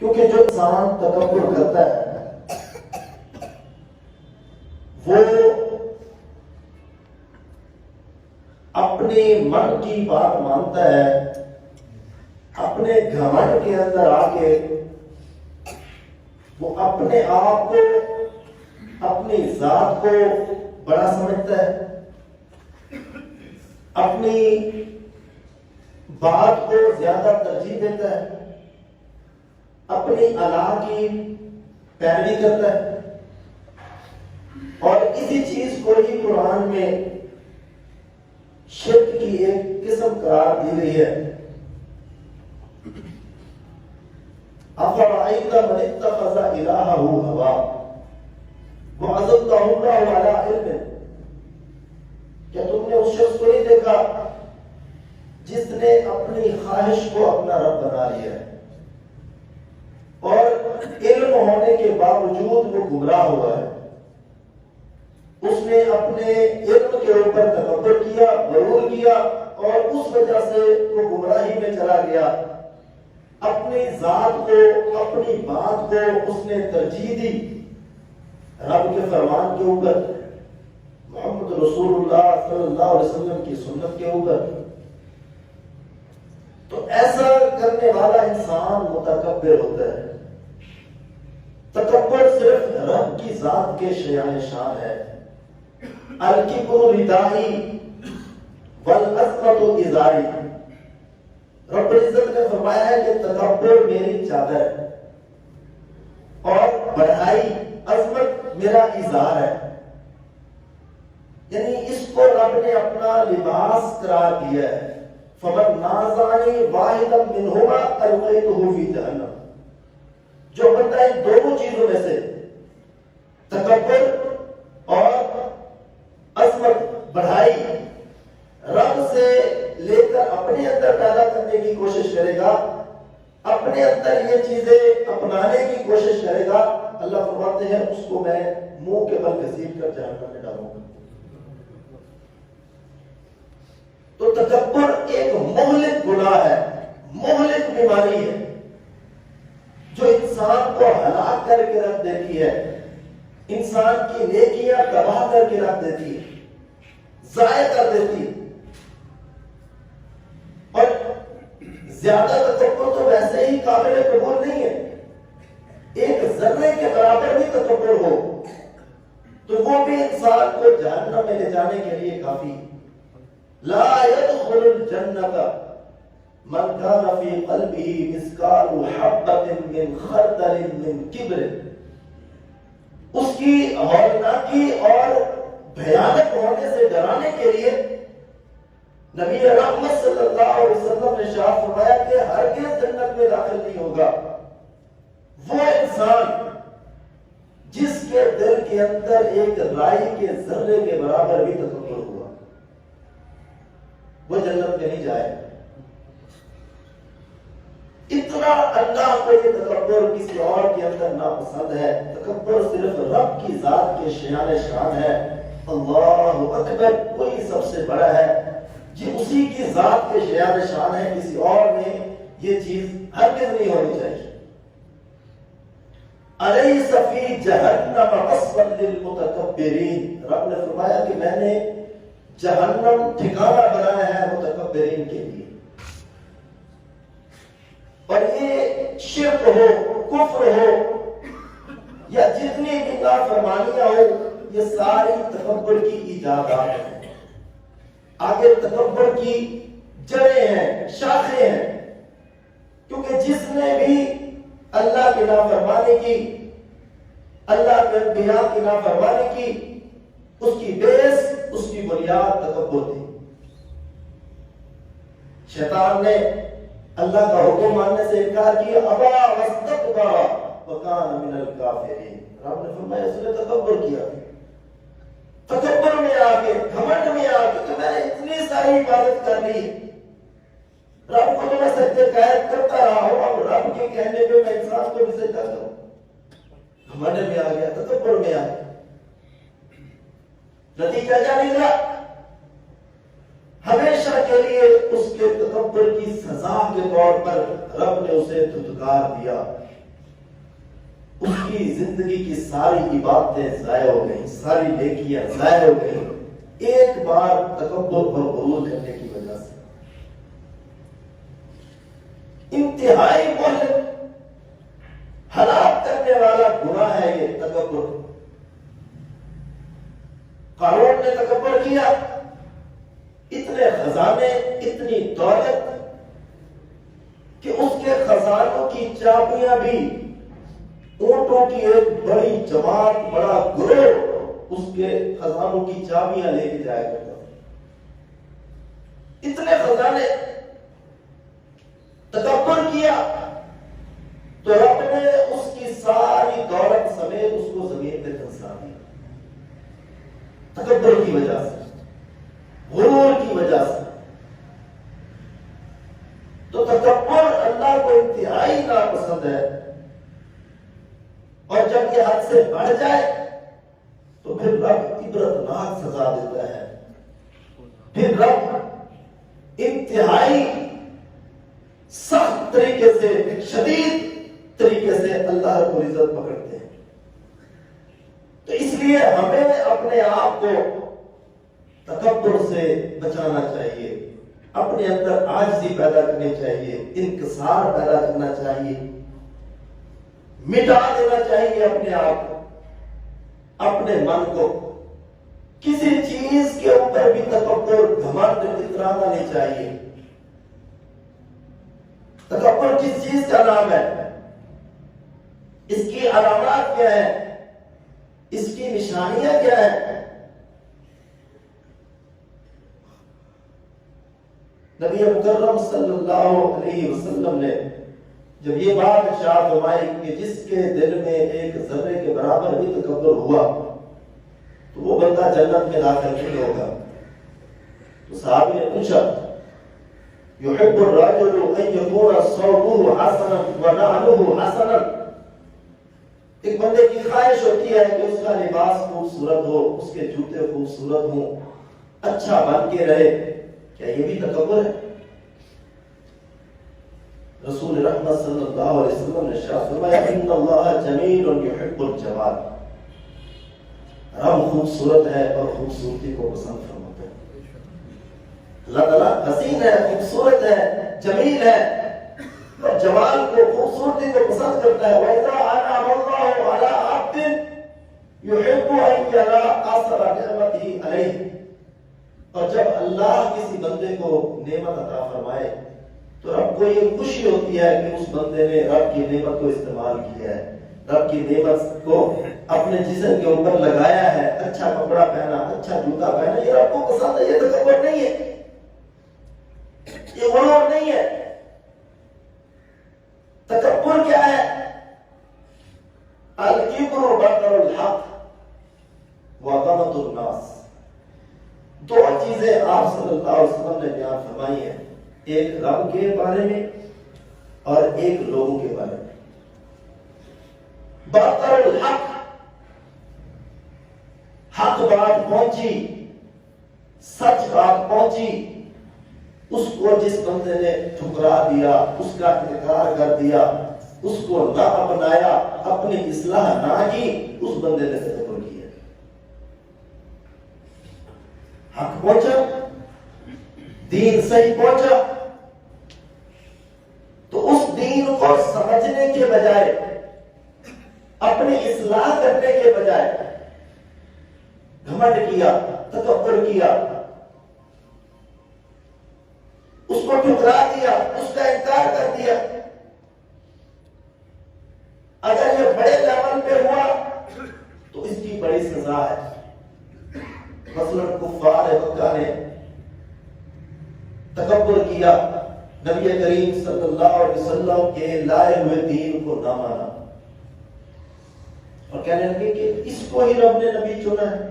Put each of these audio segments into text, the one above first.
کیونکہ جو انسان تکبر کرتا ہے وہ اپنی من کی بات مانتا ہے، اپنے گھمنڈ کے اندر آ کے وہ اپنے آپ کو، اپنی ذات کو بڑا سمجھتا ہے، اپنی بات کو زیادہ ترجیح دیتا ہے، اپنی انا کی پیروی کرتا ہے، اور اسی چیز کو ہی قرآن میں شرک کی ایک قسم قرار دی گئی ہے۔ أَفَرَأَيْتَ مَنِ اتَّخَذَ إِلَٰهَهُ هَوَاهُ وَأَضَلَّهُ اللَّهُ عَلَىٰ عِلْمٍ، کیا تم نے اس شخص کو نہیں دیکھا جس نے اپنی خواہش کو اپنا رب بنا لیا ہے اور علم ہونے کے باوجود وہ گمراہ ہوا ہے؟ اس نے اپنے علم کے اوپر تکبر کیا، غرور کیا، اور اس وجہ سے وہ گمراہی میں چلا گیا۔ اپنی ذات کو، اپنی بات کو اس نے ترجیح دی رب کے فرمان کے اوپر، محمد رسول اللہ صلی اللہ علیہ وسلم کی سنت کے اوپر۔ تو ایسا کرنے والا انسان متکبر ہوتا ہے۔ تکبر صرف رب کی ذات کے شیان شان ہے۔ الکبر ردائی والعظمت ازاری، رب العزت نے فرمایا ہے کہ تکبر میری چادر ہے اور بڑائی، عظمت میرا ازار ہے، یعنی اس کو رب نے اپنا لباس قرار دیا ہے۔ فمن نازعنی واحدا منہما القیتہ فی جہنم، جو بندہ ان دونوں چیزوں میں سے تکبر اور عظمت، بڑائی، رب سے لے کر اپنے اندر پیدا کرنے کی کوشش کرے گا، اپنے اندر یہ چیزیں اپنانے کی کوشش کرے گا، اللہ فرماتے ہیں اس کو میں منہ کے بل گھسیٹ کر جہنم میں ڈالوں گا۔ تو تکبر ایک مہلک گناہ ہے، مہلک بیماری ہے جو انسان کو ہلاک کر کے رکھ دیتی ہے، انسان کی نیکیاں تباہ کر کے رکھ دیتی ہے، ضائع کر دیتی ہے۔ اور زیادہ تکبر تو ویسے ہی قابل قبول نہیں ہے، ایک ذرے کے برابر بھی تکبر ہو تو وہ بھی انسان کو جہنم میں لے جانے کے لیے کافی ہے۔ لا يدخل الجنة من كان في قلبه مثقال حبة من خردل من كبر، اس کی ہولناکی اور بھیانک ہونے سے ڈرانے کے لیے نبی رحمت صلی اللہ علیہ وسلم نے ارشاد فرمایا کہ ہرگز جنت میں داخل نہیں ہوگا وہ انسان جس کے دل کے اندر ایک رائی کے ذرے کے برابر بھی تکبر ہوا، وہ جنت میں نہیں جائے۔ اتنا اللہ کو یہ تکبر کسی اور کے اندر ناپسند ہے۔ تکبر صرف رب کی ذات کے شیان شان ہے۔ اللہ اکبر کوئی سب سے بڑا ہے، جی اسی کی ذات کے شیان شان ہے، کسی اور میں یہ چیز ہرگز نہیں ہونی چاہیے۔ الیس فی جہنم مثوی للمتکبرین، رب نے فرمایا کہ میں نے جہنم ٹھکانہ بنایا ہے متکبرین کے لیے۔ اور یہ شرک ہو، کفر ہو یا جتنی بھی نافرمانیاں ہو، یہ ساری تکبر کی ایجادات ہیں۔ آگے تکبر کی جڑیں ہیں، شاخیں ہیں، کیونکہ جس نے بھی اللہ کی نافرمانی کی، اللہ کے انبیاء کی نافرمانی کی، اس کی بیس، اس کی بنیاد تکبر تھی۔ شیطان نے اللہ کا حکم ماننے سے انکار کیا، ابا واستکبر وکان من الکافرین، رب نے فرمایا اس نے تکبر کیا، تکبر میں آ کے، گھمنڈ میں آ کے کہ میں نے اتنی ساری عبادت کر لی، رب کو تو میں سجدے قید کرتا رہا ہوں، اب رب کے کہنے پہ میں انسان کو بھی سجدہ کروں، گھمنڈ میں آ گیا، تکبر میں آ گیا۔ نتیجہ کیا نکلا؟ ہمیشہ کے لیے اس کے تکبر کی سزا کے طور پر رب نے اسے دھتکار دیا، اس کی زندگی کی ساری عبادتیں ضائع ہو گئیں، ساری نیکیاں ضائع ہو گئیں، ایک بار تکبر اور غرور کرنے کی وجہ سے۔ انتہائی مہلک ہلاک کرنے والا گناہ ہے یہ تکبر۔ قارون نے تکبر کیا، اتنے خزانے، اتنی دولت کہ اس کے خزانوں کی چابیاں بھی اونٹوں کی ایک بڑی جماعت، بڑا گروہ اس کے خزانوں کی چابیاں لے کے جایا کرتا تھا۔ اتنے خزانے، تکبر کیا تو رب نے اس کی ساری دولت سمیت اس کو زمین پہ دھنسا دیا، تکبر کی وجہ سے، غرور کی وجہ سے۔ تو تکبر اللہ کو انتہائی ناپسند ہے، اور جب یہ حد سے بڑھ جائے تو پھر رب عبرتناک سزا دیتا ہے، پھر رب انتہائی سخت طریقے سے، شدید طریقے سے اللہ رب العزت پکڑتے ہیں۔ تو اس لیے ہمیں اپنے آپ کو تکبر سے بچانا چاہیے، اپنے اندر عاجزی پیدا کرنی چاہیے، انکسار پیدا کرنا چاہیے، مٹا دینا چاہیے اپنے آپ کو، اپنے من کو۔ کسی چیز کے اوپر بھی تکبر، گھمنڈ اترانا نہیں چاہیے۔ تکبر کس چیز کا نام ہے؟ اس کی علامات کیا ہیں؟ اس کی نشانیاں کیا ہیں؟ نبی مکرم صلی اللہ علیہ وسلم نے جب یہ بات ارشاد فرمائی کہ جس کے دل میں ایک ذرے کے برابر بھی تکبر ہوا تو وہ بندہ جنت میں داخل نہیں ہوگا، تو صحابی نے پوچھا یحب الرجل ان یکون ثوبه حسنا ونعله حسنا، ایک بندے کی خواہش ہوتی ہے کہ اس کا لباس خوبصورت ہو، اس کے جوتے خوبصورت ہوں، اچھا بن کے رہے، کیا یہ بھی تکبر ہے؟ رسول رحمت صلی اللہ علیہ وسلم نے ارشاد فرمایا ان اللہ جمیل یحب الجمال، رب خوبصورت ہے اور خوبصورتی کو پسند فرماتا ہے۔ اللہ تعالیٰ حسین ہے، خوبصورت ہے، جمیل ہے، اور جمال کو، خوبصورتی کو پسند کرتا ہے۔ وَإِذَا أَنْعَمَ اللَّهُ عَلَىٰ عَبْدٍ يُحِبُّ أَن يَرَىٰ أَثَرَ نِعْمَتِهِ عَلَيْهِ، اور جب اللہ کسی بندے کو نعمت عطا فرمائے تو رب کو یہ خوشی ہوتی ہے کہ اس بندے نے رب کی نعمت کو استعمال کیا ہے، رب کی نعمت کو اپنے جسم کے اوپر لگایا ہے، اچھا کپڑا پہنا، اچھا جوتا پہنا، یہ رب کو پسند ہے۔ یہ تکبر نہیں ہے، یہ غرور نہیں ہے۔ تکبر کیا ہے؟ الکبر بطر الحق وغمط الناس، دو چیزیں آپ صلی اللہ علیہ وسلم نے بیان فرمائی ہیں، ایک رب کے بارے میں اور ایک لوگوں کے بارے میں۔ بطر الحق، حق بات پہنچی، سچ بات پہنچی، اس کو جس بندے نے ٹھکرا دیا، اس کا انکار کر دیا، اس کو نہ اپنایا، اپنی اصلاح نہ کی، اس بندے نے تکبر کیا۔ حق پہنچا، دین صحیح پہنچا، تو اس دین کو سمجھنے کے بجائے، اپنی اصلاح کرنے کے بجائے گھمنڈ کیا، تکبر کیا، اس کو ٹھکرا دیا، اس کا انکار کر دیا۔ اگر یہ بڑے لیول پہ ہوا تو اس کی بڑی سزا ہے۔ مثلا کفار مکہ نے تکبر کیا، نبی کریم صلی اللہ علیہ وسلم کے لائے ہوئے دین کو نہ مانا، اور کہنے لگے کہ اس کو ہی رب نے نبی چنا ہے،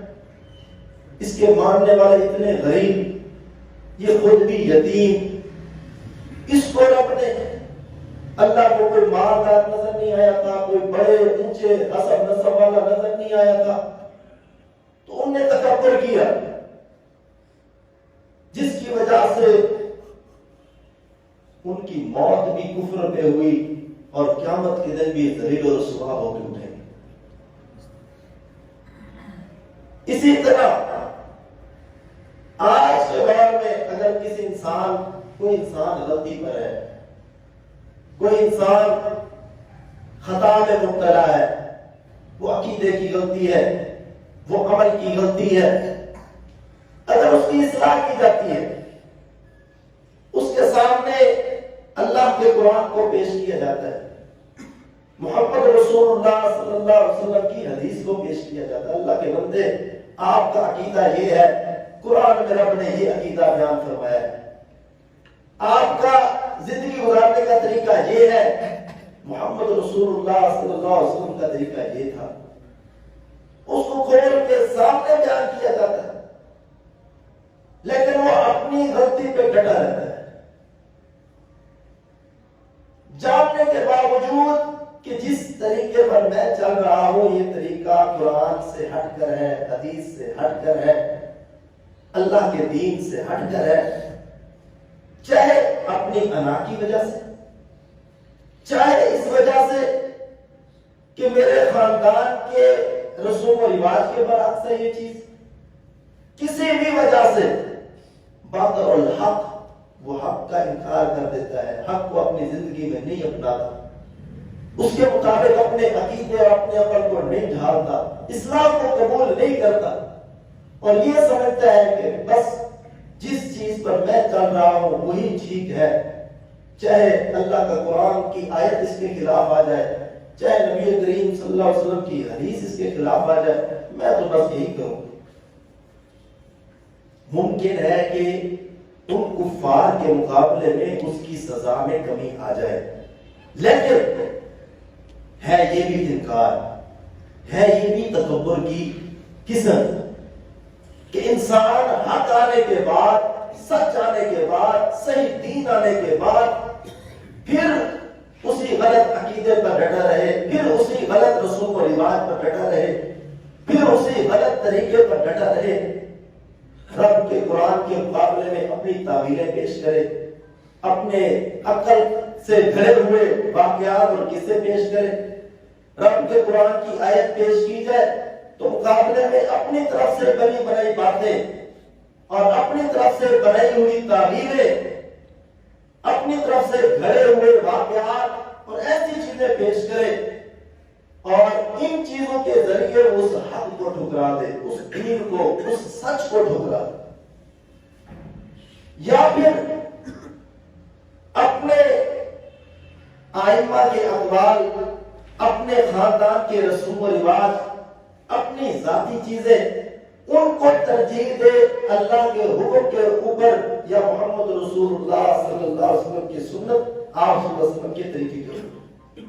اس کے ماننے والے اتنے غریب، یہ خود بھی یتیم، اس کو رب نے، اللہ کو کوئی مالدار نظر نہیں آیا تھا، کوئی بڑے اونچے حسب نسب والا نظر نہیں آیا تھا، تو انہوں نے تکبر کیا، جس کی وجہ سے ان کی موت بھی کفر پہ ہوئی اور قیامت کے دن بھی ذلیل و رسوا ہو کے اٹھے۔ اسی طرح آج کے دور میں اگر کوئی انسان غلطی پر ہے، کوئی انسان خطا میں مبتلا ہے، وہ عقیدے کی غلطی ہے، وہ عمل کی غلطی ہے، اگر اس کی اصلاح کی جاتی ہے، اس کے سامنے اللہ کے قرآن کو پیش کیا جاتا ہے، محمد رسول اللہ صلی اللہ علیہ وسلم کی حدیث کو پیش کیا جاتا ہے، اللہ کے بندے آپ کا عقیدہ یہ ہے، قرآن میں رب نے یہ عقیدہ بیان فرمایا ہے، آپ کا زندگی گزارنے کا طریقہ یہ ہے، محمد رسول اللہ صلی اللہ علیہ وسلم کا طریقہ یہ تھا، اس کو کھول کے سامنے بیان کیا جاتا ہے، لیکن وہ اپنی غلطی پہ ڈٹا رہتا ہے، جاننے کے باوجود کہ جس طریقے پر میں چل رہا ہوں یہ طریقہ قرآن سے ہٹ کر ہے، حدیث سے ہٹ کر ہے، اللہ کے دین سے ہٹ کر ہے، چاہے اپنی انا کی وجہ سے، چاہے اس وجہ سے کہ میرے خاندان کے رسوم و رواج کے برعکس ہے یہ چیز، کسی بھی وجہ سے باطل الحق، وہ حق کا انکار کر دیتا ہے، حق کو اپنی زندگی میں نہیں اپناتا، اس کے مطابق اپنے عقیدے اور اپنے عمل کو نہیں ڈھالتا، اسلام کو قبول نہیں کرتا، اور یہ سمجھتا ہے کہ بس جس چیز پر میں چل رہا ہوں وہی ٹھیک ہے، چاہے اللہ کا قرآن کی آیت اس کے خلاف آ جائے، چاہے نبی کریم صلی اللہ علیہ وسلم کی حدیث اس کے خلاف آ جائے، میں تو بس یہی کروں۔ ممکن ہے کہ ان کفار کے مقابلے میں اس کی سزا میں کمی آ جائے، لیکن ہے یہ بھی انکار، ہے یہ بھی تکبر کی قسم کہ انسان حق آنے کے بعد، سچ آنے کے بعد، صحیح دین آنے کے بعد پھر اسی غلط عقیدے پر ڈٹا رہے، پھر اسی غلط رسوم و رواج پر ڈٹا رہے، پھر اسی غلط طریقے پر ڈٹا رہے، رب کے قرآن کے مقابلے میں اپنی تعبیریں پیش کرے، اپنے عقل سے بھرے ہوئے واقعات اور قصے پیش کرے، رب کے قرآن کی آیت پیش کی جائے تو مقابلے میں اپنی طرف سے بنی بنائی باتیں اور اپنی طرف سے بنائی ہوئی تعبیریں، اپنی طرف سے بھرے ہوئے واقعات اور ایسی چیزیں پیش کرے، اور ان چیزوں کے ذریعے اس حق کو ٹھکرا دے، اس دین کو، اس سچ کو ٹھکرا دے، یا پھر اپنے آئمہ کے اقوال، اپنے خاندان کے رسوم و رواج، اپنی ذاتی چیزیں، ان کو ترجیح دے اللہ کے حکم کے اوپر یا محمد رسول اللہ صلی اللہ علیہ وسلم کی سنت، آپ صلی اللہ علیہ وسلم کے طریقے کے اوپر،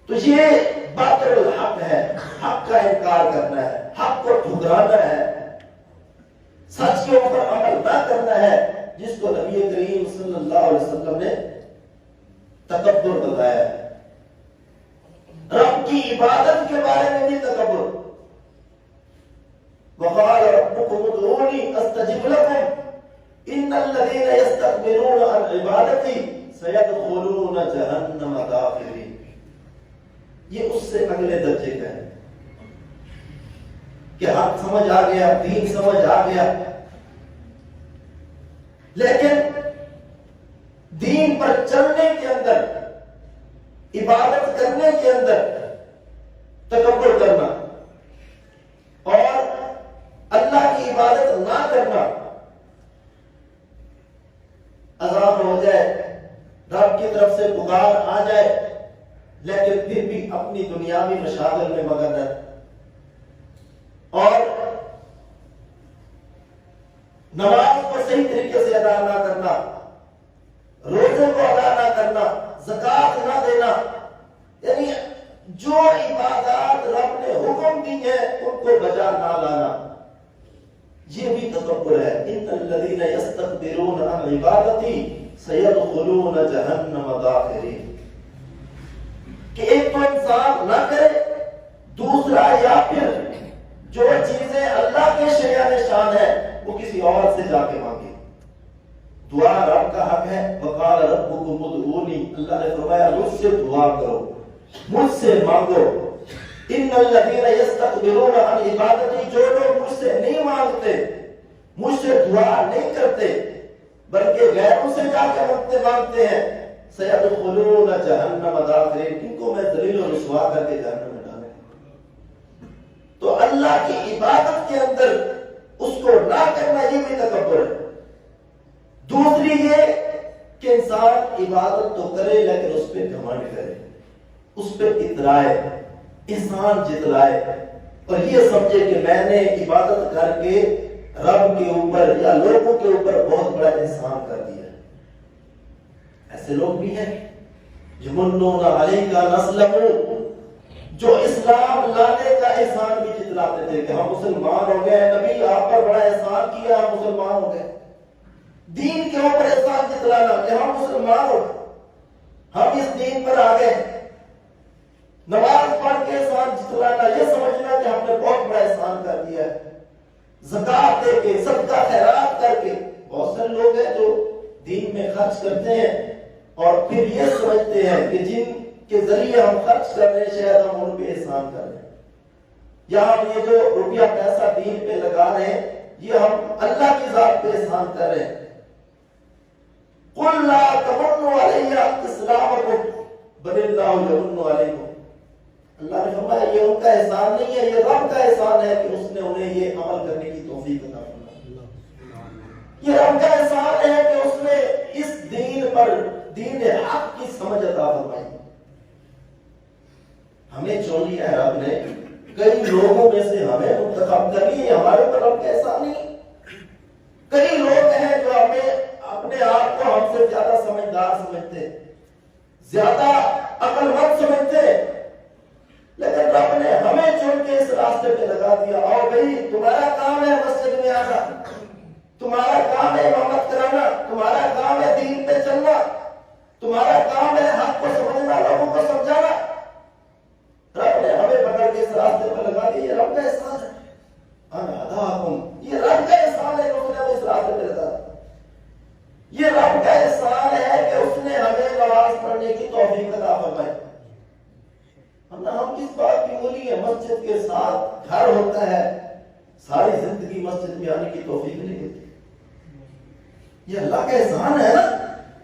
تو یہ باطل الحق ہے، حق کا انکار کرنا ہے، حق کو ٹھکرانا ہے، سچ کے اوپر عمل نہ کرنا ہے، جس کو نبی کریم صلی اللہ علیہ وسلم نے تکبر بتایا ہے۔ رب کی عبادت کے بارے میں بھی تکبر، وقال ربكم ادعوني استجب لكم ان الذين يستكبرون عن عبادتي سيدخلون جهنم داخرين، یہ اس سے اگلے درجے کا ہے کہ حق سمجھ آ گیا، دین سمجھ آ گیا، لیکن دین پر چلنے کے اندر، عبادت کرنے کے اندر تکبر کرنا اور اللہ کی عبادت نہ کرنا، اذان ہو جائے، رب کی طرف سے پکار آ جائے، لیکن پھر بھی اپنی دنیاوی مشاغل میں مگن رہنا، اور نماز کو صحیح طریقے سے ادا نہ کرنا، روزے کو ادا نہ کرنا، زکات نہ دینا، یعنی جو عبادات رب نے حکم دی ہے ان کو بجا نہ لانا، یہ بھی تکبر ہے۔ ان الذین یستکبرون عن عبادتی سیدخلون جہنم داخرین، کہ ایک تو انسان نہ کرے، دوسرا یا پھر جو چیزیں اللہ کے شایان شان ہے وہ کسی اور سے جا کے مانگے۔ دعا رب کا حق ہے، وقال ربکم ادعونی، اللہ نے فرمایا مجھ سے دعا کرو، مجھ سے مانگو، ان الذین یستکبرون عن عبادتی، جو لوگ مجھ سے نہیں مانگتے، مجھ سے دعا نہیں کرتے، بلکہ غیروں سے جا کے مانگتے ہیں، سیدخلون جہنم داخرین، ان کو میں ذلیل و رسوا کر کے جہنم میں ڈالوں گا۔ تو اللہ کی عبادت کے اندر اس کو نہ کرنا یہ بھی تکبر ہے۔ دوسری یہ کہ انسان عبادت تو کرے لیکن اس پہ گھمنڈ کرے، اس پہ اترائے، احسان جتلائے، اور یہ سمجھے کہ میں نے عبادت کر کے رب کے اوپر یا لوگوں کے اوپر بہت بڑا احسان کر دیا۔ ایسے لوگ بھی ہیں یمنون علیک ان اسلموا، جو اسلام لانے کا احسان بھی جتلاتے تھے کہ ہم مسلمان ہو گئے، نبی آپ پر بڑا احسان کیا، ہم مسلمان ہو گئے۔ دین کے اوپر احسان جتلانا کہ ہم مسلمان ہو گئے، ہم اس دین پر آ گئے۔ نماز پڑھ کے احسان جتلانا، یہ سمجھنا کہ ہم نے بہت بڑا احسان کر دیا ہے۔ زکات دے کے، صدقہ خیرات کر کے، بہت سے لوگ ہیں جو دین میں خرچ کرتے ہیں اور پھر یہ سمجھتے ہیں کہ جن کے ذریعے ہم خرچ کر رہے ہیں شاید ہم ان پہ احسان کر رہے ہیں، یا ہم یہ جو روپیہ پیسہ دین پہ لگا رہے ہیں یہ ہم اللہ کی ذات پہ احسان کر رہے ہیں۔ قُلْ لَا تَمُنُّوا عَلَيَّ إِسْلَامَكُمْ بَلِ اللَّهُ يَمُنُّ عَلَيْكُمْ۔ اللہ نے فرمایا یہ ان کا احسان نہیں ہے، یہ رب کا احسان ہے کہ اس نے انہیں یہ عمل کرنے کی توفیق عطا فرمائی۔ یہ رب کا احسان ہے کہ اس نے اس دین پر دین حق کی سمجھ عطا فرمائی۔ ہمیں چن لیا ہے رب نے، کئی لوگوں میں سے ہمیں منتخب کر لیا، ہمارے اوپر رب کا احسان نہیں۔ کئی لوگ ہیں جو ہمیں اپنے آپ کو ہم سے زیادہ سمجھدار سمجھتے، زیادہ عقل مند سمجھتے، لیکن رب نے ہمیں چن کے اس راستے پہ لگا دیا۔ اور بھائی تمہارا کام ہے مسجد میں آنا، تمہارا کام ہے امامت کرانا، تمہارا کام ہے دین پہ چلنا، تمہارا کام ہے حق کو سمجھنا، لوگوں کو سمجھانا۔ رب نے ہمیں پکڑ کے اس راستے پہ لگا دیا، یہ رب کا احسان ہے۔ یہ رب کا احسان ہے کہ اس نے ہمیں اس راستے پہ لگا دیا۔ یہ رب کا احسان ہے کہ اس نے ہمیں نماز پڑھنے کی توفیق عطا فرمائی۔ ہم کس بات کی مولی ہے، مسجد کے ساتھ گھر ہوتا ہے، ساری زندگی مسجد میں آنے کی توفیق نہیں ہوتی۔ یہ اللہ کا احسان ہے نا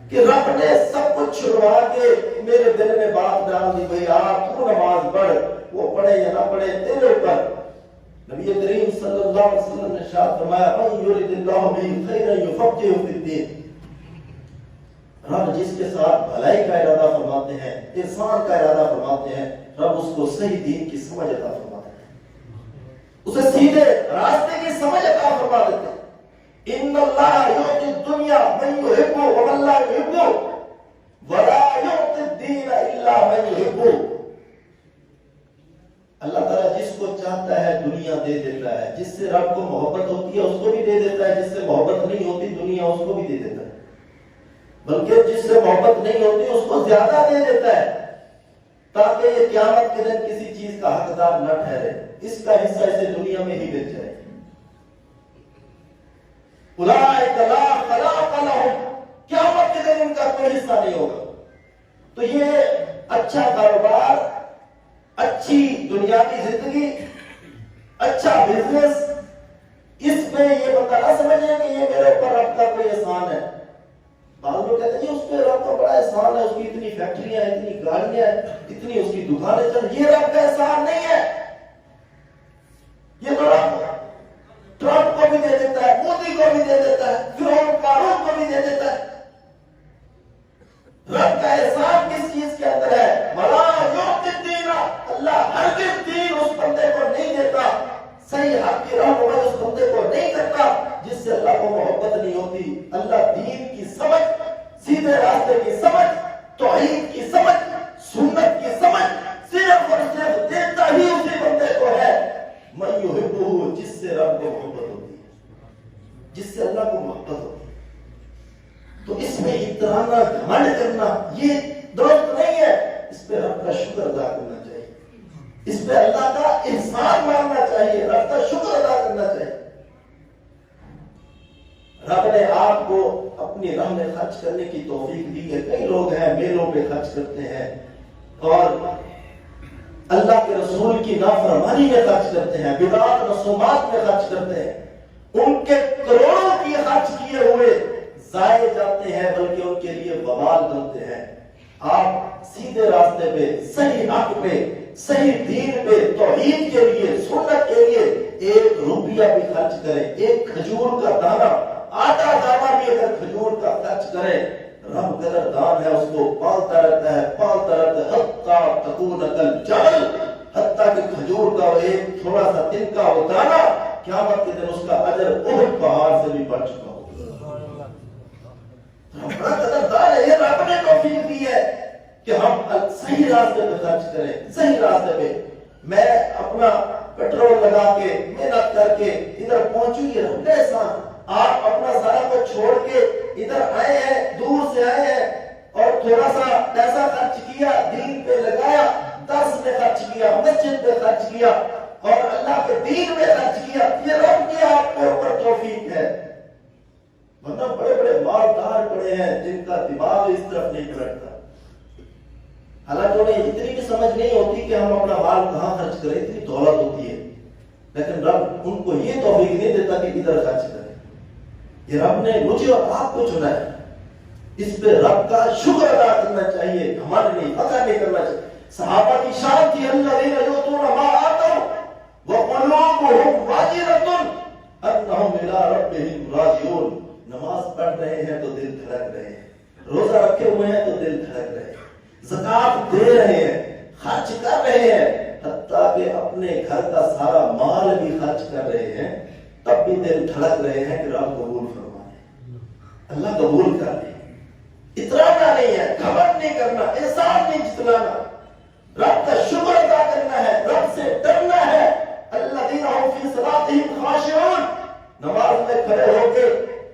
کہ رب نے سب کچھ چھڑوا کے میرے دل میں بات ڈال دی، بھئی آپ تو نماز پڑھ، وہ پڑھے یا نہ پڑھے تیرے اوپر۔ نبی کریم صلی اللہ علیہ وسلم نے ارشاد فرمایا من یرید اللہ بہ خیرا یفقہہ فی الدین۔ رب جس کے ساتھ بھلائی کا ارادہ فرماتے ہیں، احسان کا ارادہ فرماتے ہیں، رب اس کو صحیح دین کی سمجھ عطا فرماتے ہیں، اسے سیدھے راستے کی سمجھ عطا فرما دیتے ہیں۔ ان اللہ یؤتی الدنیا من یحب ومن لا یحب ولا یؤتی الدین الا من یحب۔ اللہ تعالیٰ جس کو چاہتا ہے دنیا دے دیتا ہے، جس سے رب کو محبت ہوتی ہے اس کو بھی دے دیتا ہے، جس سے محبت نہیں ہوتی دنیا اس کو بھی دے دیتا ہے، بلکہ جس سے محبت نہیں ہوتی اس کو زیادہ دے دیتا ہے، تاکہ یہ قیامت کے دن کسی چیز کا حقدار نہ ٹھہرے، اس کا حصہ اسے دنیا میں ہی مل جائے۔ اولئک لا خلاق لہم، قیامت کے دن ان کا کوئی حصہ نہیں ہوگا۔ تو یہ اچھا کاروبار، اچھی دنیاوی زندگی، اچھا بزنس، اس میں یہ بندہ نہ سمجھے کہ یہ میرے اوپر رب کا کوئی احسان ہے۔ بعض لوگ کہتے ہیں اس پہ رب کا بڑا احسان ہے، اس کی اتنی فیکٹریاں، اتنی گاڑیاں، اتنی اس کی دکانیں چل، یہ رب کا احسان نہیں ہے۔ یہ تو رب ٹرمپ کو بھی دے دیتا ہے، مودی کو بھی دے دیتا ہے، فرعون قارون کو بھی دے دیتا ہے۔ رب کا احسان کس چیز کے اندر ہے؟ وَلَا يُعْطِ الدِّينَ، اللہ ہرگز دین اس بندے کو نہیں دیتا، صحیح حق کی راہ میں اس بندے کو نہیں کرتا جس سے اللہ کو محبت نہیں ہوتی۔ اللہ دین کی سمجھ، سیدھے راستے کی سمجھ، توحید کی سمجھ، سنت کی سمجھ صرف اور صرف دیتا ہی اسی بندے کو ہے من یحبہ، جس سے رب کو محبت ہوتی ہے، جس سے اللہ کو محبت ہوتی ہے۔ تو اس میں اترانا، گھمنڈ کرنا یہ درست نہیں ہے، اس پہ رب کا شکر ادا کرنا چاہیے، اس پہ اللہ کا احسان ماننا چاہیے، رب کا شکر ادا کرنا چاہیے۔ رب نے آپ کو اپنی راہ میں خرچ کرنے کی توفیق دی ہے۔ کئی لوگ ہیں میلوں پہ خرچ کرتے ہیں اور اللہ کے رسول کی نافرمانی میں خرچ کرتے ہیں، بدعات رسومات میں خرچ کرتے ہیں، ان کے کروڑوں کی خرچ کیے ہوئے ضائع جاتے ہیں، بلکہ ان کے لیے وبال بنتے ہیں۔ آپ سیدھے راستے پہ، صحیح حق پہ، صحیح دین پہ، توحید کے لیے، سنت کے لیے 1 روپیہ بھی خرچ کریں، ایک کھجور کا دانہ، آدھا دانہ بھی اگر کھجور کا خرچ کریں، رب قدردان ہے، اس کو پالتا رہتا ہے، پالتا رہتا ہے، حتیٰ تکون کالجبل، حتیٰ کہ کھجور کا وہ ایک تھوڑا سا تنکا وہ دانہ قیامت کے دن اس کا اجر احد پہاڑ سے بھی بڑھ چکا ہوگا۔ بڑا قدردان ہے، یہ رب نے توفیق دی ہے کہ ہم صحیح راستے پہ خرچ کریں، صحیح راستے پہ۔ میں اپنا پیٹرول لگا کے محنت کر کے ادھر پہنچوں، یہ رب کا احسان۔ آپ اپنا سارا کچھ چھوڑ کے ادھر آئے ہیں، دور سے آئے ہیں، اور تھوڑا سا پیسہ خرچ کیا، دین پہ لگایا، درس میں خرچ کیا، مسجد پہ خرچ کیا، اور اللہ کے دین میں خرچ کیا، یہ رب کی آپ کے اوپر توفیق ہے۔ ورنہ بڑے بڑے مالدار پڑے ہیں جن کا دماغ اس طرف نہیں پلٹتا، حالانکہ انہیں اتنی بھی سمجھ نہیں ہوتی کہ ہم اپنا مال کہاں خرچ کریں، اتنی دولت ہوتی ہے، لیکن رب ان کو یہ توفیق نہیں دیتا کہ ادھر خرچ کریں۔ یہ رب نے مجھے اور آپ کو چنا ہے، اس پہ رب کا شکر ادا کرنا چاہیے، ہمارے نہیں فخر نہیں کرنا چاہیے۔ صحابہ کی شان تھی الذین یؤتون ما آتوا وقلوبهم واجلۃ انہم الی ربہم راجعون۔ نماز پڑھ رہے ہیں تو دل دھڑک رہے ہیں، روزہ رکھے ہوئے ہیں تو دل دھڑک رہے ہیں، زکات دے رہے ہیں، خرچ کر رہے ہیں، حتیٰ کہ اپنے گھر کا سارا مال بھی خرچ کر رہے ہیں، تب بھی دل دھڑک رہے ہیں کہ رب قبول فرمائے، اللہ قبول کر لے۔ اترانا نہیں ہے، گھمنڈ نہیں کرنا، احسان نہیں جتلانا، رب کا شکر ادا کرنا ہے، رب سے ڈرنا ہے۔ الذین هم فی صلاتهم خاشعون، نماز میں کھڑے ہو کے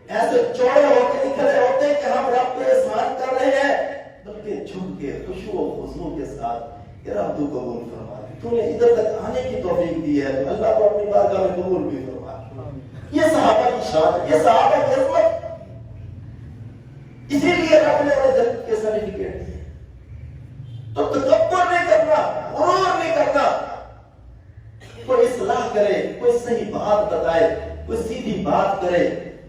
ایسے چوڑے ہو کے نہیں کھڑے ہوتے کہ ہم رب پہ احسان کر رہے ہیں، بلکہ جھک کے خشوع و خضوع کے ساتھ کہ رب تو قبول فرما، تو نے ادھر تک آنے کی توفیق دی ہے تو اللہ کو اپنی بارگاہ میں قبول بھی فرما۔ یہ صحابہ کی شان، یہ صحابہ کی عظمت، اسی لیے رب نے انہیں جنت کے سرٹیفکیٹ دیے۔ تو تکبر نہیں کرنا، غرور نہیں کرنا، کوئی اصلاح کرے، کوئی صحیح بات بتائے، کوئی سیدھی بات کرے،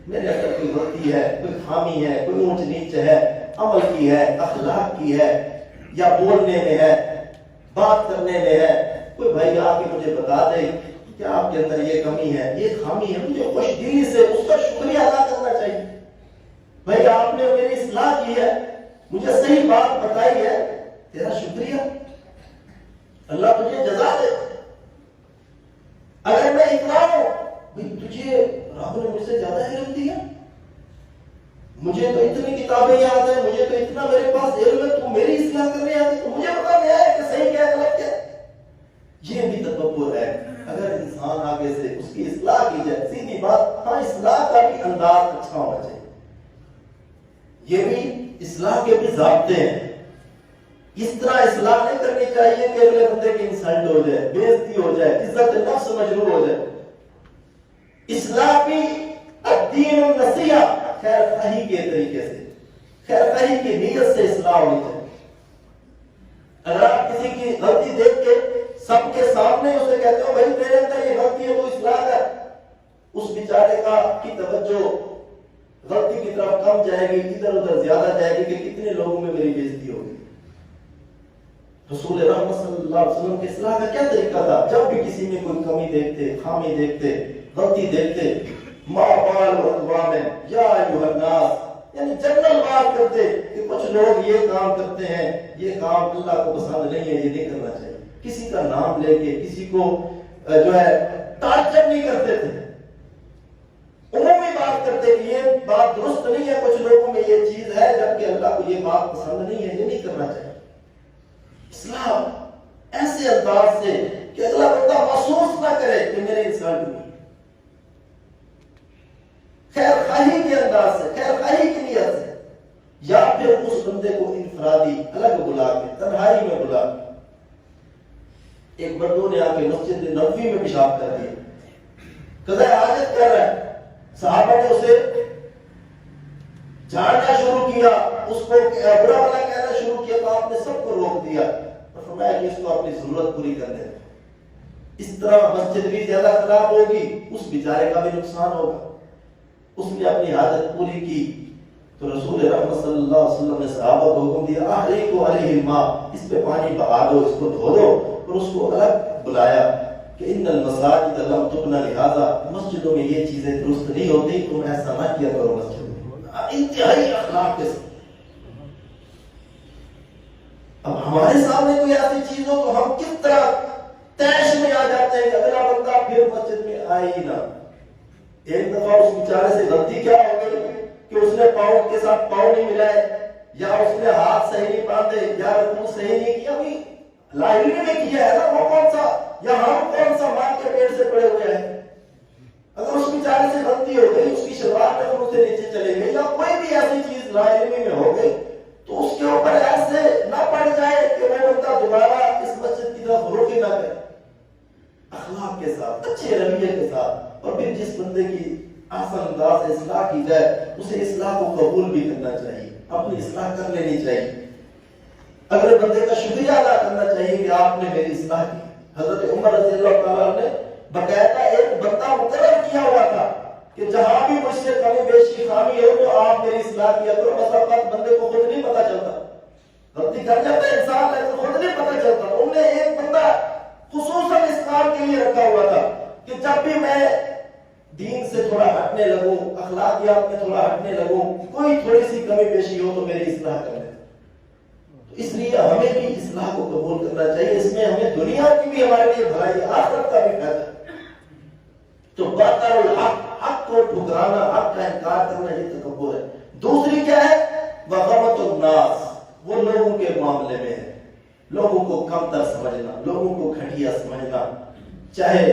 میرے اندر کوئی غلطی ہے، کوئی خامی ہے، کوئی اونچ نیچ ہے، عمل کی ہے، اخلاق کی ہے، یا بولنے میں ہے، بات کرنے میں ہے، کوئی بھائی آ کے مجھے بتا دے کہ آپ کے اندر یہ کمی ہے، یہ خامی ہے، مجھے خوش دلی سے اس کا شکریہ ادا کرنا چاہیے۔ بھائی آپ نے میری اصلاح کی ہے، مجھے صحیح بات بتائی ہے، تیرا شکریہ، اللہ تجھے جزا دے۔ اگر میں اتنا ہوں، تجھے رب نے مجھ سے زیادہ علم دیا، مجھے تو اتنی کتابیں یاد ہیں، مجھے تو اتنا میرے پاس علم ہے، تو میری اصلاح کرنے آتی تو مجھے بتا دیا ہے کہ صحیح کیا ہے غلط کیا ہے۔ یہ بھی تکبر ہے۔ اگر انسان آگے سے اس کی اصلاح کی جائے، سیدھی بات، ہاں اصلاح کا بھی انداز اچھا ہونا چاہیے، یہ بھی اصلاح کے بھی ضابطے ہیں۔ اس طرح اصلاح نہیں کرنی چاہیے کہ اگلے بندے کی انسلٹ ہو جائے، بے عزتی ہو جائے، عزت نفس مجروح ہو جائے۔ اصلاح بھی الدین النصیحہ، خیر خواہی کے طریقے سے، خیر خواہی کی نیت سے اصلاح ہونی چاہیے۔ اگر آپ کسی کی غلطی دیکھ کے سب کے سامنے اسے کہتے ہو بھائی تیرے اندر یہ غلطی ہے تو اصلاح کر، اس بیچارے کی توجہ غلطی کی طرف کم جائے گی، ادھر ادھر زیادہ جائے گی کہ کتنے لوگوں میں میری بے عزتی ہوگی۔ رسول رحمت صلی اللہ علیہ وسلم کی اصلاح کا کیا طریقہ تھا؟ جب بھی کسی میں کوئی کمی دیکھتے، خامی دیکھتے، غلطی دیکھتے، ما بال اقوام یا ایھا الناس، یعنی جنرل بات کرتے کہ کچھ لوگ یہ کام کرتے ہیں، یہ کام اللہ کو پسند نہیں ہے، یہ نہیں کرنا چاہیے۔ کسی کا نام لے کے کسی کو جو ہے ٹارچر نہیں کرتے تھے، عمومی بات کرتے کہ یہ بات درست نہیں ہے، کچھ لوگوں میں یہ چیز ہے جبکہ اللہ کو یہ بات پسند نہیں ہے، یہ نہیں کرنا چاہیے۔ اسلام ایسے انداز سے کہ اگلا بندہ محسوس نہ کرے کہ میرے انسان ہوئی، خیر خواہی کے انداز سے، خیر خواہی کی نیت سے، یا پھر اس بندے کو انفرادی الگ بلا کے، تنہائی میں بلا کے۔ ایک مردوں نے آ کے مسجد نبوی میں پیشاب کر دیا، قضاء حاجت کر رہا ہے، صحابہ نے اسے جھاڑنا شروع کیا، اس کو برا بھلا کہنا شروع کیا، تو آپ نے سب کو روک دیا اور فرمایا کہ اس کو اپنی ضرورت پوری کرنے دیں. اس طرح مسجد بھی زیادہ خراب ہوگی، اس بیچارے کا بھی نقصان ہوگا. اس نے اپنی حاجت پوری کی تو رسول رحمت صلی اللہ علیہ وسلم نے صحابہ کو حکم دیا احریقوا علیہ الماء، اس پہ پانی بہا دو، اس کو دھو دو. اور اس کو الگ بلایا کہ ان المساجد لم تبنى لهذا، مسجدوں میں یہ چیزیں درست نہیں ہوتی، تم ایسا نہ کیا کرو مسجد میں. انتہائی اخلاق کے ساتھ. اب ہمارے سامنے کوئی ایسی چیز ہو تو ہم کس طرح تیش میں آ جاتے ہیں کہ اگلا بندہ پھر مسجد میں آئے ہی نہ. ایک دفعہ اس بیچارے سے غلطی کیا ہو گئی کہ اس نے پاؤں کے ساتھ پاؤں نہیں ملائے، یا اس نے ہاتھ صحیح نہیں باندھے، یا رکوع صحیح نہیں کیا. بھی لائبریری میں کیا ہے نا، وہ کون سا یا ہم کون سا ماں کے پیٹ سے پڑے ہوئے ہیں. اگر اس بیچارے سے غلطی ہو گئی، اس کی شلوار تک سے نیچے چلے گئی، یا کوئی بھی ایسی چیز لائبریری میں ہو گئی، تو اس کے اوپر ایسے نہ پڑ جائے کہ وہ بندہ دوبارہ اس مسجد کی طرف رخ ہی نہ کرے. اخلاق کے ساتھ، اچھے رویے کے ساتھ. اور پھر جس بندے کی آسان انداز سے اصلاح کی جائے، اسے اصلاح کو قبول بھی کرنا چاہیے، اپنی اصلاح کر لینی چاہیے. اگلے بندے کا شکریہ ادا کرنا چاہیے کہ آپ نے میری اصلاح کی. حضرت عمر رضی اللہ تعالیٰ نے باقاعدہ ایک بندہ مقرر کیا ہوا تھا کہ جہاں بھی مجھ سے کمی بیشی خامی ہو تو آپ میری اصلاح کیا کرو. بس اوقات بندے کو خود نہیں پتا چلتا، غلطی کر جاتا ہے انسان لیکن خود نہیں پتا چلتا. انہوں نے ایک بندہ خصوصاً اس کام کے لیے رکھا ہوا تھا کہ جب بھی میں دین سے تھوڑا ہٹنے لگوں، اخلاقیات میں تھوڑا ہٹنے لگوں، کوئی تھوڑی سی کمی بیشی ہو تو میری اصلاح کر لیں. اس لیے ہمیں بھی اصلاح کو قبول کرنا چاہیے. اس میں ہمیں دنیا کی بھی ہمارے لیے بھلائی، آخرت کا بھی فائدہ. تو باطل الحق، حق کو ٹھکرانا، حق کا انکار کرنا، یہ تکبر ہے. دوسری کیا ہے؟ وغمط الناس، وہ لوگوں کے معاملے میں ہے، لوگوں کو کم تر سمجھنا، لوگوں کو گھٹیا سمجھنا. چاہے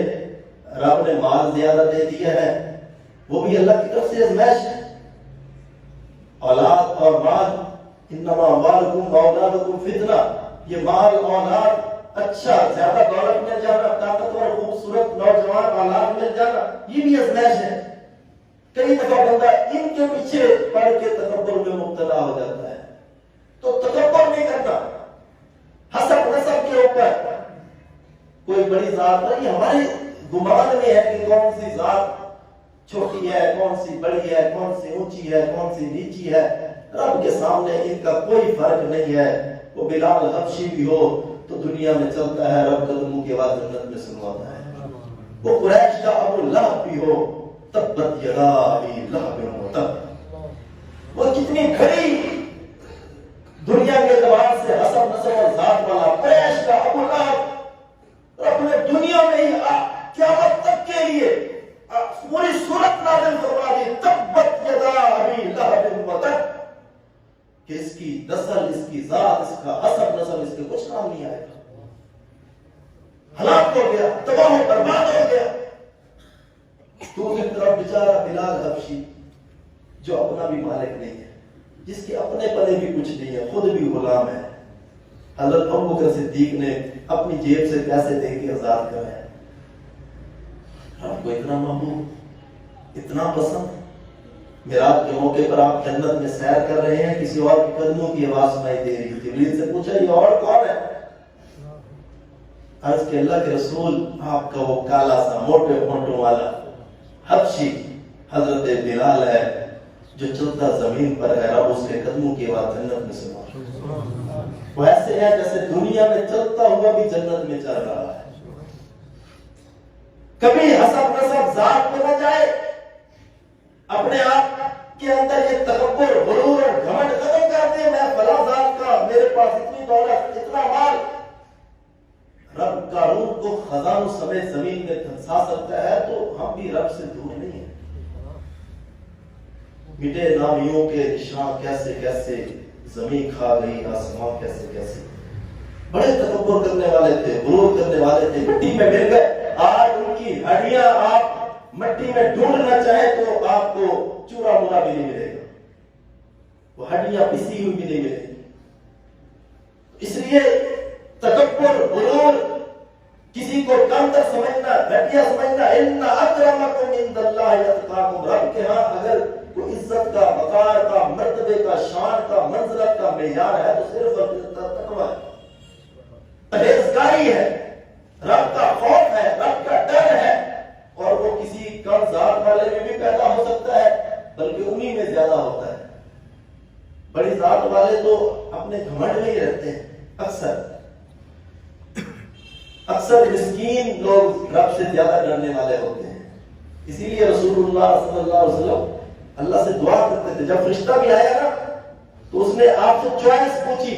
رب نے مال زیادہ دے دیا ہے، وہ بھی اللہ کی طرف سے آزمائش ہے. اولاد اور مال، انما اموالکم واولادکم فتنہ، یہ مال اولاد، اچھا زیادہ دولت مل جانا، طاقتور خوبصورت نوجوان اولاد مل جانا، یہ بھی آزمائش ہے. کئی دفعہ بندہ ان کے پیچھے پڑ کے تکبر میں مبتلا ہو جاتا ہے. تو تکبر نہیں کرنا، حسب نسب کے اوپر کوئی بڑی ذات نہیں. ہمارے گمان میں ہے کہ کون سی ذات چھوٹی ہے، کون سی بڑی ہے، کون سی اونچی ہے، کون سی نیچی ہے. رب کے سامنے ان کا کوئی فرق نہیں ہے. وہ بلال حبشی بھی ہو تو دنیا میں چلتا ہے، رب قدموں کی آواز جنت میں سنواتا ہے. وہ قریش کا ابو لہب بھی ہو، تبت یدا ابی لہب وتب، وہ کتنی بڑی دنیا کے اعتبار سے حسب نسب اور ذات والا قریش کا ابو لہب، رب نے دنیا میں ہی قیامت تک کے لیے پوری سورت نازل فرما دی، تبت یدا ابی لہب وتب، کہ اس کی نسل، اس کی ذات، اس کا حسب نسل اس کے کچھ کام نہیں آئے گا. ہلاک ہو گیا، تباہ و برباد ہو گیا. تو ایک طرف بیچارہ بلال حبشی جو اپنا بھی مالک نہیں ہے، جس کے اپنے پنے بھی کچھ نہیں ہے، خود بھی غلام ہے. حضرت ابوبکر صدیق نے اپنی جیب سے پیسے دے کے آزاد کرایا. آپ کو اتنا محبوب، اتنا پسند. میراج کے موقع پر آپ جنت میں سیر کر رہے ہیں، کسی اور کے قدموں کی آواز سنائی دے رہی. جبریل سے پوچھا یہ اور کون ہے؟ عرض کہ اللہ کے رسول آپ کا وہ کالا سا موٹے ہونٹوں والا حبشی حضرت بلال ہے، جو چلتا زمین پر ہے، رب اس کے قدموں کی آواز جنت میں سنا. وہ ایسے ہے جیسے دنیا میں چلتا ہوا بھی جنت میں چل رہا ہے. کبھی حسب نسب ذات میں نہ جائے، اپنے آپ کے اندر یہ تکبر، غرور اور گھمنڈ ختم کر دے. میں فلاں ذات کا، میرے پاس اتنی دولت، اتنا مال. رب قارون کو خزانوں سمیت زمین میں دھنسا سکتا ہے تو ہم بھی رب سے دور نہیں ہیں. مٹے نامیوں کے نشان کیسے کیسے، زمین کھا گئی آسمان کیسے کیسے. بڑے تکبر کرنے والے تھے، غرور کرنے والے تھے، مٹی میں مل گئے. آج ان کی ہڈیاں آپ مٹی میں ڈھونڈنا چاہیں تو آپ کو چورا مورا بھی نہیں ملے گا، وہ ہڈیاں پسی ہوئی بھی نہیں ملے گی. اس لیے تکبر، غرور، کسی کو کم تر سمجھنا، گھٹیا سمجھنا، ان اکرمکم عند اللہ اتقاکم، رب کے ہاں اگر کوئی عزت کا، وقار کا، مرتبے کا، شان کا، منزلت کا معیار ہے تو صرف تقویٰ ہے. والے میں بھی پیدا ہو سکتا ہے، بلکہ انہی میں زیادہ ہوتا ہے۔ بڑی ذات والے تو اپنے گھمنڈ میں ہی رہتے ہیں، اکثر مسکین لوگ رب سے زیادہ ڈرنے والے ہوتے ہیں۔ اسی لیے رسول اللہ صلی اللہ علیہ وسلم اللہ سے دعا کرتے تھے، جب فرشتہ بھی آیا نا تو اس نے آپ سے چوائس پوچھی،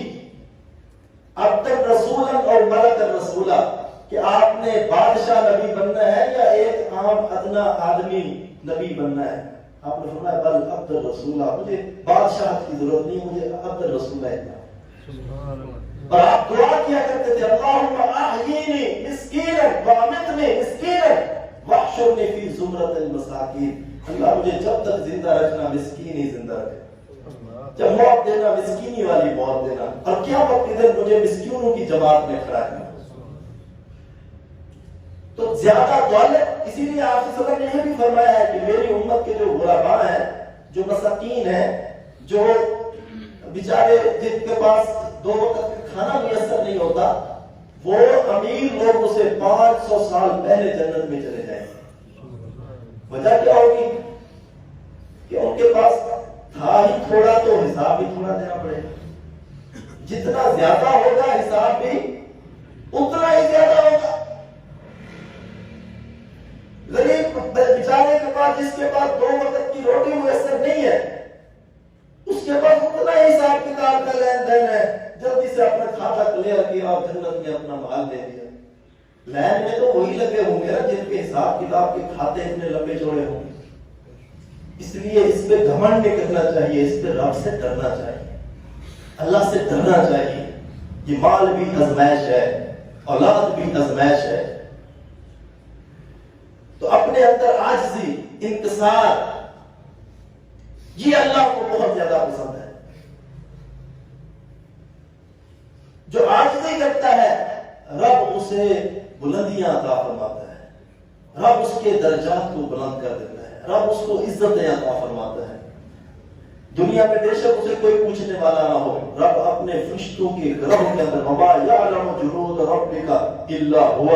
اب تک رسولا اور ملک الرسولہ، کہ آپ نے بادشاہ نبی بننا ہے یا ایک عام ادنا آدمی نبی بننا ہے؟ آپ نے فرمایا بل عبد الرسولہ، مجھے بادشاہ کی ضرورت نہیں، مجھے عبد الرسولہ اتنا۔ اور آپ دعا کیا کرتے تھے، اللہم احیینی مسکینا وامتنی مسکینا واحشرنی فی زمرۃ المساکین، اللہ مجھے جب تک زندہ رکھنا مسکین ہی زندہ رکھے، جب موت دینا مسکینی والی موت دینا، اور قیامت کے دن مجھے مسکینوں کی جماعت میں کھڑا کرنا۔ تو زیادہ دولت، اسی لیے آپ صلی اللہ علیہ وسلم نے یہ بھی فرمایا ہے کہ میری امت کے جو غرباء ہیں، جو مساکین ہیں، جو بیچارے جن کے پاس 2 وقت کا کھانا میسر نہیں ہوتا، وہ امیر لوگوں سے 500 سال پہلے جنت میں چلے جائیں گے۔ وجہ کیا ہوگی؟ کہ ان کے پاس تھا ہی تھوڑا تو حساب بھی تھوڑا دینا پڑے گا، جتنا زیادہ ہوگا حساب بھی اتنا ہی زیادہ ہوگا۔ غریب بیچارے کے پاس، جس کے پاس 2 وقت کی روٹی میسر نہیں ہے، اس کے پاس اتنا ہی حساب کتاب کا لین دین ہے، جلدی سے اپنا کھاتا کلیئر کیا اور جنت میں اپنا مال دے دیا۔ لین میں تو وہی لگے ہوں گے نا جن کے حساب کتاب کے کھاتے اتنے لمبے چوڑے ہوں گے۔ اس لیے اس پہ گھمنڈ نہیں کرنا چاہیے، اس پہ رب سے ڈرنا چاہیے، اللہ سے ڈرنا چاہیے۔ یہ مال بھی آزمائش ہے، اولاد بھی آزمائش ہے، تو اپنے اندر عاجزی، انکسار، یہ اللہ کو بہت زیادہ پسند ہے۔ جو عاجزی کرتا ہے رب اسے بلندیاں عطا فرماتا ہے، رب اس کے درجات کو بلند کر دیتا ہے، رب اس کو عزتیں عطا فرماتا ہے۔ دنیا میں بے شک اسے کوئی پوچھنے والا نہ ہو، رب اپنے فرشتوں کے گروہ کے اندر وما یعلم جنود ربک الا هو،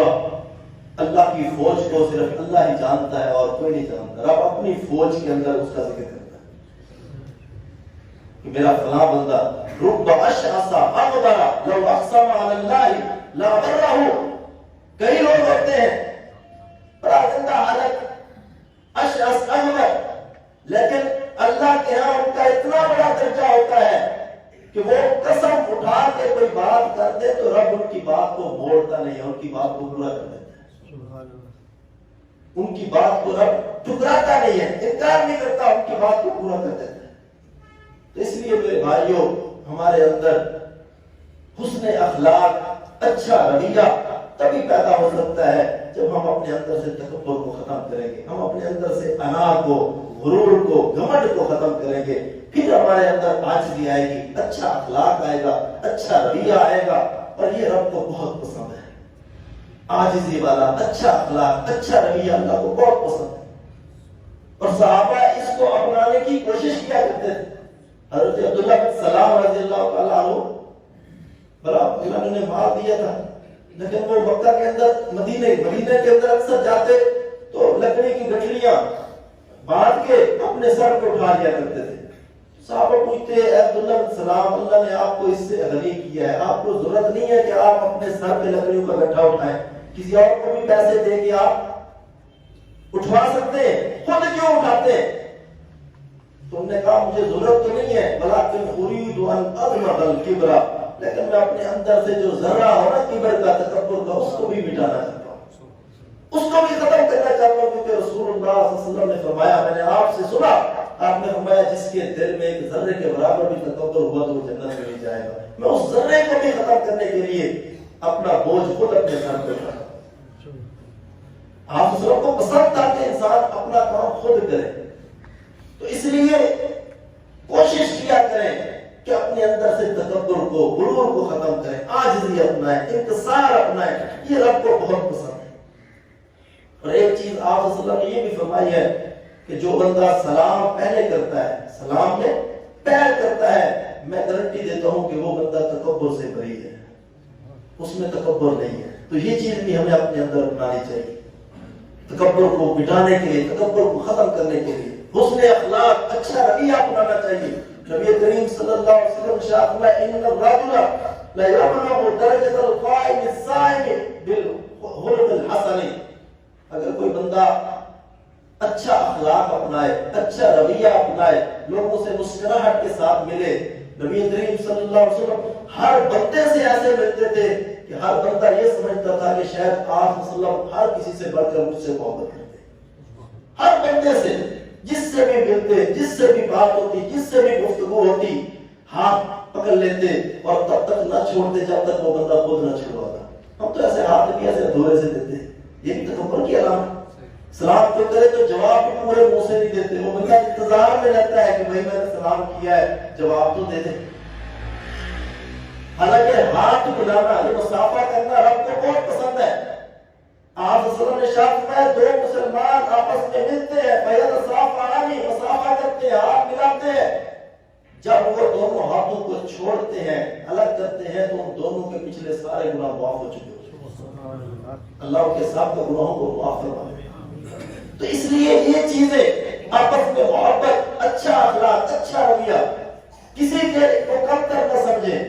اللہ کی فوج کو صرف اللہ ہی جانتا ہے اور کوئی نہیں جانتا۔ رب اپنی فوج کے اندر اس کا ذکر کرتا ہے کہ میرا فلاں بندہ رب اشعث اغبر لو اقسم علی اللہ لا برہ۔ کئی لوگ ہوتے ہیں بڑا گندا حالت، اشعث اغبر، لیکن اللہ کے ہاں ان کا اتنا بڑا درجہ ہوتا ہے کہ وہ قسم اٹھا کے کوئی بات کرتے تو رب ان کی بات کو موڑتا نہیں ہے، ان کی بات کو پورا کر دیتا ہے، ان کی بات کو رب ٹکراتا نہیں ہے، انکار نہیں کرتا، ان کی بات کو پورا کر دیتا ہے۔ تو اس لیے میرے بھائیوں، ہمارے اندر حسن اخلاق، اچھا رویہ تبھی پیدا ہو سکتا ہے جب ہم اپنے اندر سے تکبر کو ختم کریں گے، ہم اپنے اندر سے انا کو، غرور کو، گھمنڈ کو ختم کریں گے، پھر ہمارے اندر عاجزی آئے گی، اچھا اخلاق آئے گا، اچھا رویہ آئے گا، اور یہ رب کو بہت پسند ہے۔ عاجزی والا اچھا اخلاق، اچھا رویہ اللہ کو بہت پسند ہے، اور صحابہ اس کو اپنانے کی کوشش کیا کرتے تھے۔ حضرت عبداللہ بن سلام رضی اللہ تعالیٰ عنہ، بڑا اللہ نے مار دیا تھا، لیکن وہ مکہ کے اندر مدینے کے اندر اکثر جاتے تو لکڑی کی گٹھڑیاں باندھ کے اپنے سر کو اٹھا لیا کرتے تھے۔ صحابہ پوچھتے اے عبداللہ بن سلام، اللہ نے آپ کو اس سے غنی کیا ہے، آپ کو ضرورت نہیں ہے کہ آپ اپنے سر پہ لکڑیوں کا گٹھا اٹھائیں، کسی اور کو بھی پیسے دے کے آپ اٹھوا سکتے ہیں، خود کیوں اٹھاتے ہیں؟ تم نے کہا مجھے ضرورت تو نہیں ہے، بلکہ اريد ان اذهب الكبر، لیکن میں اپنے اندر سے جو ذرہ ہو نا کبر کا، تکبر کا، اس کو بھی مٹانا چاہتا ہوں، اس کو بھی ختم کرنا چاہتا ہوں، کیونکہ رسول اللہ صلی اللہ علیہ وسلم نے فرمایا، میں نے آپ سے سنا، آپ نے فرمایا جس کے دل میں ایک ذرے کے برابر بھی تکبر ہوا تو وہ جنت میں نہیں جائے گا۔ میں اس ذرے کو بھی ختم کرنے کے لیے اپنا بوجھ خود اپنے سر پہ اٹھاتا ہوں۔ آپ سب کو پسند تھا کہ انسان اپنا کام خود کرے، تو اس لیے کوشش کیا کریں کہ اپنے اندر سے تکبر کو، غرور کو ختم کریں، عاجزی اپنائیں، انکسار اپنائیں، یہ رب کو بہت پسند ہے۔ اور ایک چیز آپ صلی اللہ علیہ وسلم نے یہ بھی فرمائی ہے کہ جو بندہ سلام پہلے کرتا ہے، سلام میں پہل کرتا ہے، میں گارنٹی دیتا ہوں کہ وہ بندہ تکبر سے بری ہے، اس میں تکبر نہیں ہے۔ تو یہ چیز بھی ہمیں اپنے اندر اپنانی چاہیے۔ تکبر کو مٹانے کے لیے، تکبر کو ختم کرنے کے لیے حسن اخلاق، اچھا رویہ اپنانا چاہیے۔ نبی کریم صلی اللہ علیہ وسلم ارشاد فرمایا ان الرجل لا يبلغ درجة القائم الصائم بالخلق الحسن، اگر کوئی بندہ اچھا اخلاق اپنائے، اچھا رویہ اپنائے، لوگوں سے مسکراہٹ کے ساتھ ملے۔ نبی کریم صلی اللہ علیہ وسلم ہر بندے سے ایسے ملتے تھے کہ ہر بندہ یہ سمجھتا تھا کہ شاید آپ صلی اللہ علیہ وسلم ہر کسی سے بڑھ کر مجھ سے محبت کرتے، ہر بندے سے، جس سے بھی ملتے، جس سے بھی بات ہوتی، جس سے بھی گفتگو ہوتی، ہاتھ پکڑ لیتے اور تب تک نہ چھوڑتے جب تک وہ بندہ خود نہ چھوڑواتا۔ ہم تو ایسے ہاتھ بھی ایسے ادھورے سے دیتے ہیں، یہ بھی تکبر کی علامت۔ سلام تو کرے تو جواب بھی پورے منہ سے نہیں دیتے، وہ بندہ انتظار میں رہتا ہے کہ بھائی میں نے سلام کیا ہے، جواب تو دے دے۔ حالانکہ ہاتھ ملانا، یہ مصافحہ کرنا رب کو بہت پسند ہے۔ آپ صلی اللہ علیہ وسلم نے ارشاد فرمایا دو مسلمان آپس میں ملتے ہیں، فیتصافحان، مصافحہ کرتے ہیں، ہاتھ ملاتے ہیں، جب وہ دونوں ہاتھوں کو چھوڑتے ہیں، الگ کرتے ہیں، تو ان دونوں کے پچھلے سارے گناہ معاف ہو چکے ہوتے ہیں۔ اللہ کے ساتھ گناہوں کو معاف فرمائے۔ تو اس لیے یہ چیزیں آپس میں محبت، اچھا اخلاق، اچھا رویہ، کسی کے کو کمتر نہ سمجھیں،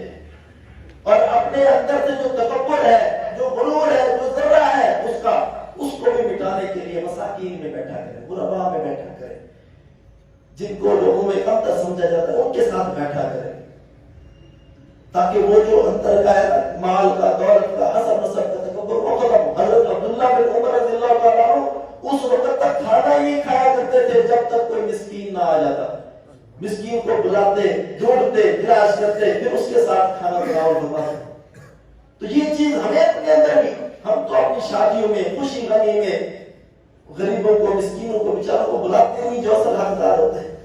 اور اپنے اندر سے جو تکبر ہے، جو غرور ہے، جو ذرہ ہے اس کو بھی مٹانے کے لیے مساکین میں بیٹھا کریں، غرباء میں بیٹھا کریں، جن کو لوگوں میں کمتر سمجھا جاتا ہے ان کے ساتھ بیٹھا کریں، تاکہ وہ جو اندر کا ہے مال کا، دولت کا، حسب نسب کا تکبر وہ ختم ہو۔ حضرت عبداللہ بن عمر رضی اللہ تعالیٰ عنہ اس وقت تک کھانا ہی کھایا کرتے تھے جب تک کوئی مسکین نہ آ جاتا، مسکین کو بلاتے، جوڑتے، تلاش کرتے، پھر اس کے ساتھ کھانا بناؤ فرماتے۔ تو یہ چیز ہمیں اپنے اندر بھی، ہم تو اپنی شادیوں میں، خوشی غمی میں غریبوں کو، مسکینوں کو، بیچاروں کو بلاتے نہیں جو اصل حقدار ہوتے ہیں۔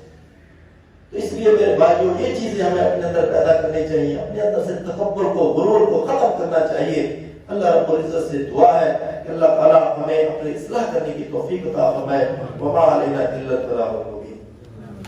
تو اس لیے میرے بھائیوں یہ چیزیں ہمیں اپنے اندر پیدا کرنی چاہیے، اپنے اندر سے تکبر کو، غرور کو ختم کرنا چاہیے۔ اللہ رب العزت سے دعا ہے کہ اللہ تعالیٰ ہمیں اپنی اصلاح کرنے کی توفیق عطا فرمائے۔ وما علینا الا البلاغ المبین۔